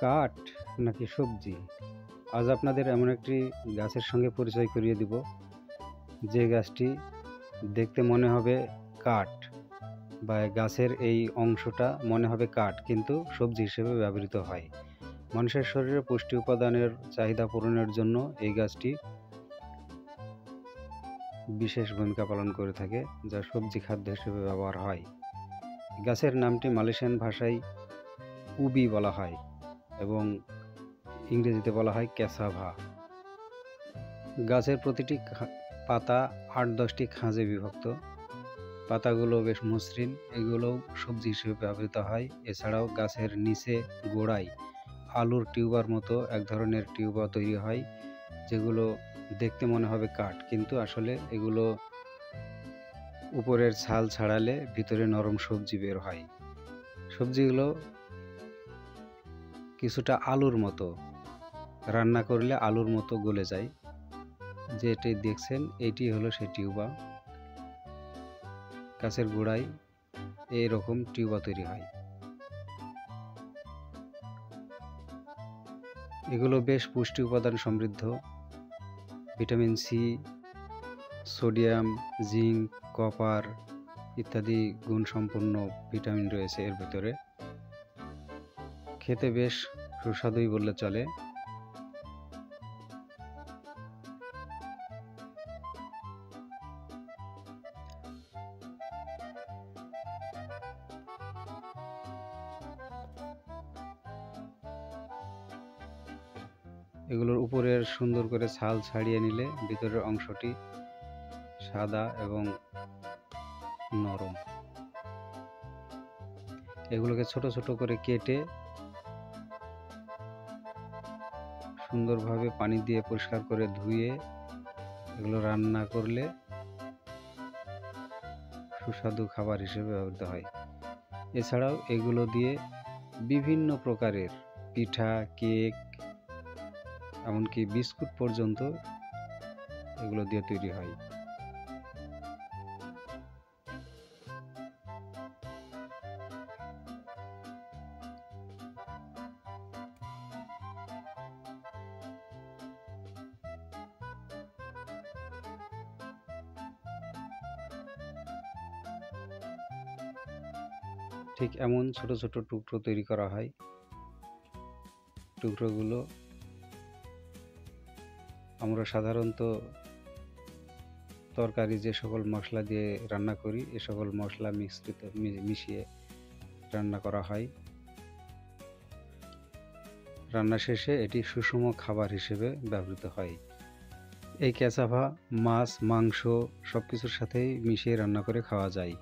কাঠ নাকি সবজি? আজ আপনাদের এমন একটি গাছের সঙ্গে পরিচয় করিয়ে দিব, যে গাছটি দেখতে মনে হবে কাঠ, বা গাছের এই অংশটা মনে হবে কাঠ, কিন্তু সবজি হিসেবে ব্যবহৃত হয়। মানুষের শরীরে পুষ্টি উপাদানের চাহিদা পূরণের জন্য এই গাছটি বিশেষ ভূমিকা পালন করে থাকে, যা সবজি খাদ্য হিসেবে ব্যবহার হয়। গাছের নামটি মালয়েশিয়ান ভাষায় উবি বলা হয় এবং ইংরেজিতে বলা হয় ক্যাসাভা। গাছের প্রতিটি পাতা ৮-১০টি খাঁজে বিভক্ত। পাতাগুলো বেশ মসৃণ, এগুলোও সবজি হিসেবে ব্যবহৃত হয়। এছাড়াও গাছের নিচে গোড়ায় আলুর টিউবার মতো এক ধরনের টিউবা তৈরি হয়, যেগুলো দেখতে মনে হবে কাঠ, কিন্তু আসলে এগুলো উপরের ছাল ছাড়ালে ভিতরে নরম সবজি বের হয়। সবজিগুলো কিছুটা আলুর মতো, রান্না করলে আলুর মতো গলে যায়। যেটি দেখছেন এটি হলো সেই টিউবা। গাছের গোড়ায় এইরকম টিউবা তৈরি হয়। এগুলো বেশ পুষ্টি উপাদান সমৃদ্ধ। Vitamin C, sodium, zinc, copper ইত্যাদি গুণসম্পন্ন ভিটামিন রয়েছে এর ভিতরে। খেতে বেশ সুস্বাদুই বললে চলে। এগুলোর উপরের সুন্দর করে ছাল ছাড়িয়ে নিলে ভিতরের অংশটি সাদা এবং নরম। এগুলোকে ছোট ছোট করে কেটে সুন্দরভাবে পানি দিয়ে পরিষ্কার করে ধুয়ে এগুলো রান্না করলে সুস্বাদু খাবার হিসেবে ব্যবহৃত হয়। এছাড়াও এগুলো দিয়ে বিভিন্ন প্রকারের পিঠা, কেক, এমনকি বিস্কুট পর্যন্ত এগুলো দিয়ে তৈরি হয়। ঠিক এমন ছোট ছোট টুকরো তৈরি করা হয়। টুকরোগুলো আমরা সাধারণত তরকারি যে সকল মশলা দিয়ে রান্না করি, এ সকল মশলা মিশিয়ে রান্না করা হয়। রান্না শেষে এটি সুষম খাবার হিসেবে ব্যবহৃত হয়। এই ক্যাসাভা মাছ, মাংস সব কিছুর সাথেই মিশিয়ে রান্না করে খাওয়া যায়।